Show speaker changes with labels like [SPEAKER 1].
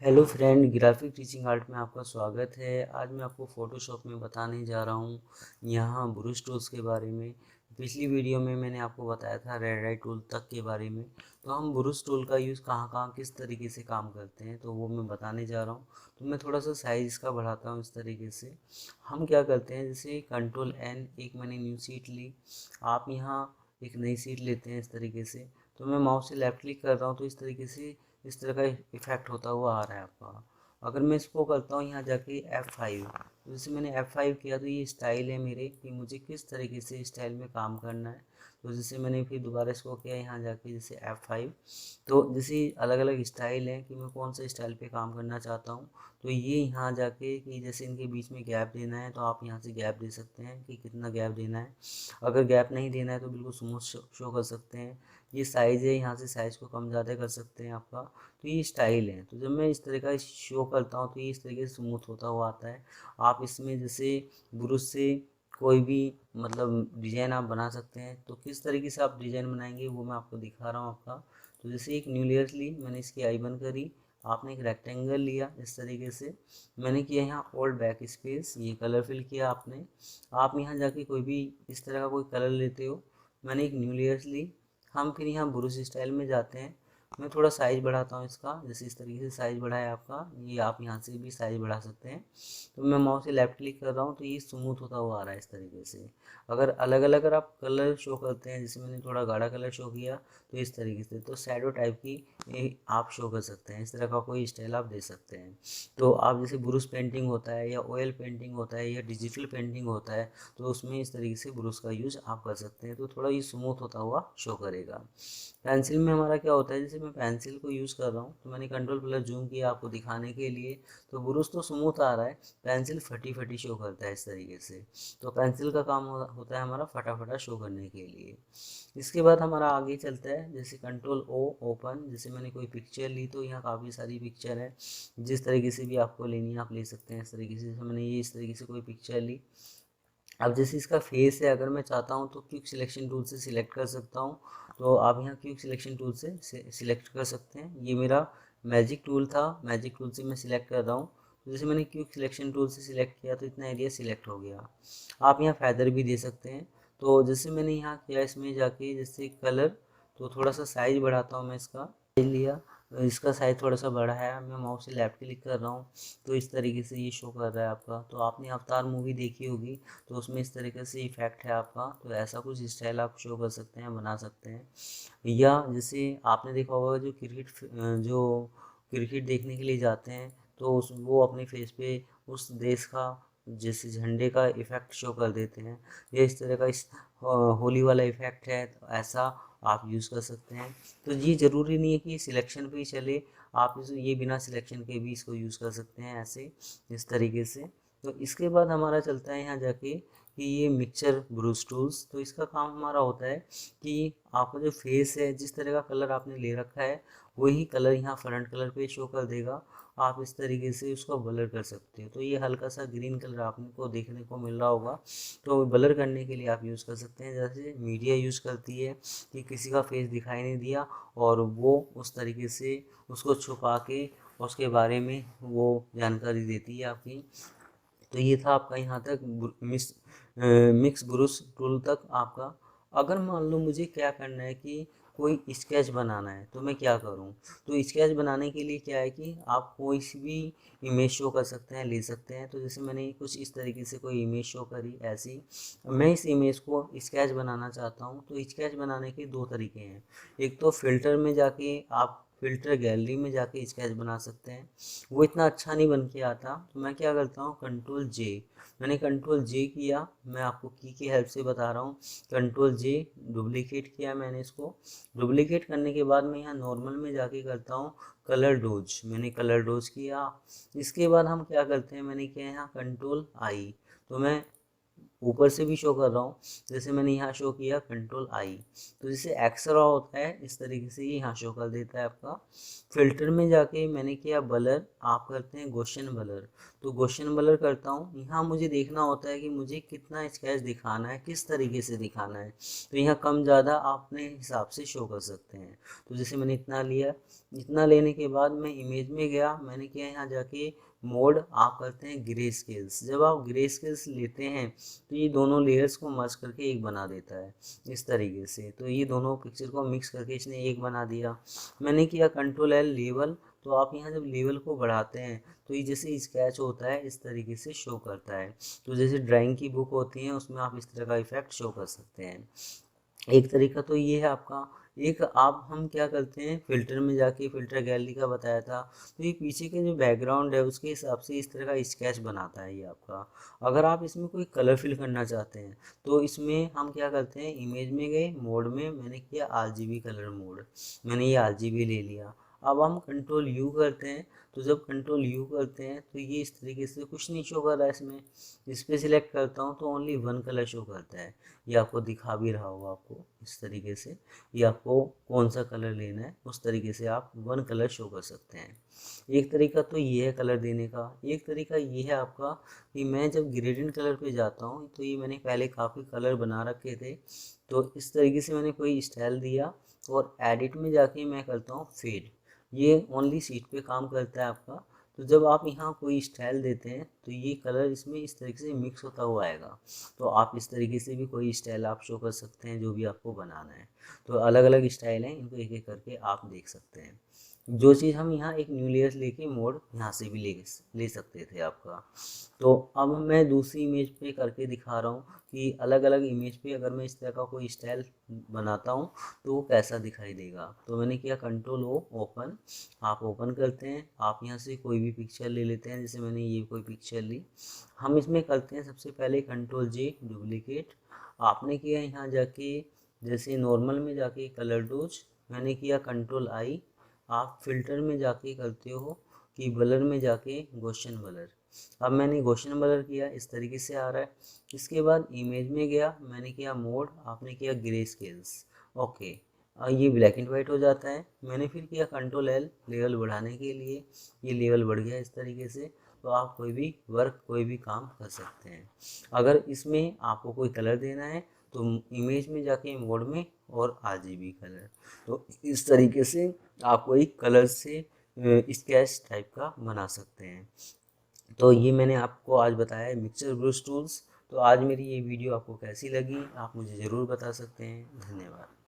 [SPEAKER 1] Hello friend, graphic teaching art में आपका स्वागत है। आज मैं आपको फ़ोटोशॉप में बताने जा रहा हूँ यहाँ ब्रश टूल्स के बारे में। पिछली वीडियो में मैंने आपको बताया था रेड आई टूल तक के बारे में। तो हम ब्रश टूल का यूज़ कहाँ कहाँ किस तरीके से काम करते हैं तो वो मैं बताने जा रहा हूँ। तो मैं थोड़ा सा साइज़ इसका बढ़ाता हूँ इस तरीके से। हम क्या करते हैं, जैसे कंट्रोल एन, एक मैंने न्यू सीट ली। आप यहाँ एक नई सीट लेते हैं इस तरीके से। तो मैं माउस से लेफ्ट क्लिक कर रहा हूँ तो इस तरीके से इस तरह का इफेक्ट होता हुआ आ रहा है आपका। अगर मैं इसको करता हूँ यहाँ जाके F5, तो जैसे मैंने F5 किया तो ये स्टाइल है मेरे कि मुझे किस तरीके से स्टाइल में काम करना है। तो जैसे मैंने फिर दोबारा इसको किया यहाँ जाके जैसे F5, तो जैसे अलग अलग स्टाइल है कि मैं कौन सा स्टाइल पे काम करना चाहता हूँ। तो ये यहाँ जाके कि जैसे इनके बीच में गैप देना है तो आप यहाँ से गैप दे सकते हैं कि कितना गैप देना है। अगर गैप नहीं देना है तो बिल्कुल स्मूथ शो कर सकते हैं। ये साइज़ है, यहाँ से साइज़ को कम ज़्यादा कर सकते हैं आपका। तो ये स्टाइल है। तो जब मैं इस तरह का शो करता हूँ तो ये इस तरीके से स्मूथ होता हुआ आता है। आप इसमें जैसे ब्रश से कोई भी मतलब डिज़ाइन आप बना सकते हैं। तो किस तरीके से आप डिज़ाइन बनाएंगे वो मैं आपको दिखा रहा हूँ आपका। तो जैसे एक न्यू लेयर ली, मैंने इसकी आई बंद करी। आपने एक रेक्टेंगल लिया इस तरीके से। मैंने किया यहाँ ऑल बैक स्पेस, ये कलर फिल किया आपने। आप यहाँ जाके कोई भी इस तरह का कोई कलर लेते हो। मैंने एक न्यू लेयर्स ली। हम फिर यहाँ ब्रश स्टाइल में जाते हैं। मैं थोड़ा साइज़ बढ़ाता हूँ इसका, जैसे इस तरीके से साइज़ बढ़ाया आपका। ये आप यहाँ से भी साइज़ बढ़ा सकते हैं। तो मैं माउस से लेफ्ट क्लिक कर रहा हूँ तो ये स्मूथ होता हुआ आ रहा है इस तरीके से। अगर अलग अलग अगर आप कलर शो करते हैं, जैसे मैंने थोड़ा गाढ़ा कलर शो किया तो इस तरीके से, तो शैडो टाइप की ये आप शो कर सकते हैं। इस तरह का कोई स्टाइल आप दे सकते हैं। तो आप जैसे ब्रश पेंटिंग होता है या ऑयल पेंटिंग होता है या डिजिटल पेंटिंग होता है, तो उसमें इस तरीके से ब्रश का यूज़ आप कर सकते हैं। तो थोड़ा ये स्मूथ होता हुआ शो करेगा। पेंसिल में हमारा क्या होता है, जैसे मैं पेंसिल को यूज़ कर रहा हूँ तो मैंने कंट्रोल प्लस जूम किया आपको दिखाने के लिए। तो ब्रश तो स्मूथ आ रहा है, पेंसिल फटी फटी शो करता है इस तरीके से। तो पेंसिल का काम होता है हमारा फटाफटा शो करने के लिए। इसके बाद हमारा आगे चलता है, जैसे कंट्रोल ओ ओपन। जैसे मैंने कोई पिक्चर ली तो यहाँ काफ़ी सारी पिक्चर है, जिस तरीके से भी आपको लेनी है आप ले सकते हैं इस तरीके से। मैंने ये इस तरीके से कोई पिक्चर ली। अब जैसे इसका फेस है, अगर मैं चाहता हूँ तो क्विक सिलेक्शन टूल से सिलेक्ट कर सकता हूँ। तो आप यहाँ क्विक सिलेक्शन टूल से सिलेक्ट कर सकते हैं। ये मेरा मैजिक टूल था, मैजिक टूल से मैं सिलेक्ट कर रहा हूँ। तो जैसे मैंने क्विक सिलेक्शन टूल से सिलेक्ट किया तो इतना एरिया सिलेक्ट हो गया। आप यहाँ फैदर भी दे सकते हैं। तो जैसे मैंने यहाँ किया इसमें जाके जैसे कलर, तो थोड़ा सा साइज बढ़ाता हूँ मैं इसका। साइज लिया, इसका साइज थोड़ा सा बड़ा है। मैं माउस से लेफ्ट क्लिक कर रहा हूँ तो इस तरीके से ये शो कर रहा है आपका। तो आपने अवतार मूवी देखी होगी, तो उसमें इस तरीके से इफेक्ट है आपका। तो ऐसा कुछ स्टाइल आप शो कर सकते हैं, बना सकते हैं। या जैसे आपने देखा होगा जो क्रिकेट देखने के लिए जाते हैं तो उस वो अपने फेस पे उस देश का जैसे झंडे का इफेक्ट शो कर देते हैं। ये इस तरह का इस होली वाला इफेक्ट है, तो ऐसा आप यूज़ कर सकते हैं। तो ये ज़रूरी नहीं है कि सिलेक्शन पे ही चले, आप ये बिना सिलेक्शन के भी इसको यूज़ कर सकते हैं ऐसे इस तरीके से। तो इसके बाद हमारा चलता है यहाँ जाके कि ये मिक्सचर ब्रूस टूल्स। तो इसका काम हमारा होता है कि आपका जो फेस है, जिस तरह का कलर आपने ले रखा है वही कलर यहाँ फ्रंट कलर पे शो कर देगा। आप इस तरीके से उसको ब्लर कर सकते हो। तो ये हल्का सा ग्रीन कलर आपको देखने को मिल रहा होगा, तो ब्लर करने के लिए आप यूज़ कर सकते हैं। जैसे मीडिया यूज़ करती है कि किसी का फेस दिखाई नहीं दिया और वो उस तरीके से उसको छुपा के उसके बारे में वो जानकारी देती है आपकी। तो ये था आपका यहाँ तक मिक्स ब्रूस टूल तक आपका। अगर मान लो मुझे क्या करना है कि कोई स्केच बनाना है तो मैं क्या करूँ। तो स्केच बनाने के लिए क्या है कि आप कोई सी भी इमेज शो कर सकते हैं, ले सकते हैं। तो जैसे मैंने कुछ इस तरीके से कोई इमेज शो करी ऐसी। मैं इस इमेज को स्केच बनाना चाहता हूँ। तो स्केच बनाने के दो तरीके हैं। एक तो फिल्टर में जाके आप फिल्टर गैलरी में जाके स्केच बना सकते हैं, वो इतना अच्छा नहीं बन के आता। तो मैं क्या करता हूँ, कंट्रोल जे। मैंने कंट्रोल जे किया, मैं आपको की हेल्प से बता रहा हूँ। कंट्रोल जे, डुप्लीकेट किया मैंने इसको। डुप्लीकेट करने के बाद मैं यहाँ नॉर्मल में जाके करता हूँ कलर डोज। मैंने कलर डोज किया। इसके बाद हम क्या करते हैं, मैंने किया यहाँ कंट्रोल आई। तो मैं ऊपर से भी शो कर रहा हूँ। जैसे मैंने यहाँ शो किया कंट्रोल आई, तो जैसे एक्स्ट्रा होता है इस तरीके से ये यहाँ शो कर देता है आपका। फिल्टर में जाके मैंने किया ब्लर, आप करते हैं गॉसियन ब्लर, तो गॉसियन ब्लर करता हूँ। यहाँ मुझे देखना होता है कि मुझे कितना स्केच दिखाना है, किस तरीके से दिखाना है, तो यहाँ कम ज़्यादा आप अपने हिसाब से शो कर सकते हैं। तो जैसे मैंने इतना लिया, इतना लेने के बाद मैं इमेज में गया, मैंने किया यहाँ जाके मोड, आप करते हैं ग्रे स्केल्स। जब आप ग्रे स्केल्स लेते हैं तो ये दोनों लेयर्स को मर्ज करके एक बना देता है इस तरीके से। तो ये दोनों पिक्चर को मिक्स करके इसने एक बना दिया। मैंने किया कंट्रोल एल लेवल, तो आप यहाँ जब लेवल को बढ़ाते हैं तो ये जैसे स्केच होता है इस तरीके से शो करता है। तो जैसे ड्राइंग की बुक होती है उसमें आप इस तरह का इफेक्ट शो कर सकते हैं। एक तरीका तो ये है आपका। एक आप हम क्या करते हैं, फ़िल्टर में जाके फ़िल्टर गैलरी का बताया था, तो ये पीछे के जो बैकग्राउंड है उसके हिसाब से इस तरह का स्केच बनाता है ये आपका। अगर आप इसमें कोई कलर फिल करना चाहते हैं तो इसमें हम क्या करते हैं, इमेज में गए, मोड में मैंने किया RGB कलर मोड, मैंने ये RGB ले लिया। अब हम कंट्रोल यू करते हैं, तो जब कंट्रोल यू करते हैं तो ये इस तरीके से कुछ नहीं शो कर रहा है इसमें। इस पर सिलेक्ट करता हूँ तो ओनली वन कलर शो करता है। ये आपको दिखा भी रहा होगा आपको इस तरीके से। ये आपको कौन सा कलर लेना है उस तरीके से आप वन कलर शो कर सकते हैं। एक तरीका तो ये है कलर देने का। एक तरीका ये है आपका कि मैं जब ग्रेडियंट कलर पे जाता हूँ, तो ये मैंने पहले काफ़ी कलर बना रखे थे, तो इस तरीके से मैंने कोई स्टाइल दिया और एडिट में जाके मैं करता हूँ फेड। ये ओनली सीट पे काम करता है आपका। तो जब आप यहाँ कोई स्टाइल देते हैं तो ये कलर इसमें इस तरीके से मिक्स होता हुआ आएगा। तो आप इस तरीके से भी कोई स्टाइल आप शो कर सकते हैं जो भी आपको बनाना है। तो अलग अलग स्टाइल हैं, इनको एक एक करके आप देख सकते हैं। जो चीज़ हम यहाँ एक न्यू लेयर लेके मोड यहाँ से भी ले सकते थे आपका। तो अब मैं दूसरी इमेज पे करके दिखा रहा हूँ कि अलग अलग इमेज पे अगर मैं इस तरह का कोई स्टाइल बनाता हूँ तो वो कैसा दिखाई देगा। तो मैंने किया कंट्रोल ओ ओपन, आप ओपन करते हैं, आप यहाँ से कोई भी पिक्चर ले लेते हैं। जैसे मैंने ये कोई पिक्चर ली, हम इसमें करते हैं सबसे पहले कंट्रोल जे डुप्लीकेट। आपने किया यहाँ जाके जैसे नॉर्मल में जाके कलर डोज, मैंने किया कंट्रोल आई। आप फिल्टर में जाके करते हो कि ब्लर में जाके गॉसियन ब्लर। अब मैंने गॉसियन ब्लर किया, इस तरीके से आ रहा है। इसके बाद इमेज में गया, मैंने किया मोड, आपने किया ग्रे स्केल्स, ओके। ये ब्लैक एंड वाइट हो जाता है। मैंने फिर किया कंट्रोल एल लेवल बढ़ाने के लिए, ये लेवल बढ़ गया इस तरीके से। तो आप कोई भी वर्क कोई भी काम कर सकते हैं। अगर इसमें आपको कोई कलर देना है तो इमेज में जाके मोड में और RGB कलर, तो इस तरीके से आप कोई कलर से स्केच टाइप का बना सकते हैं। तो ये मैंने आपको आज बताया है मिक्सर ब्रश टूल्स। तो आज मेरी ये वीडियो आपको कैसी लगी आप मुझे ज़रूर बता सकते हैं। धन्यवाद।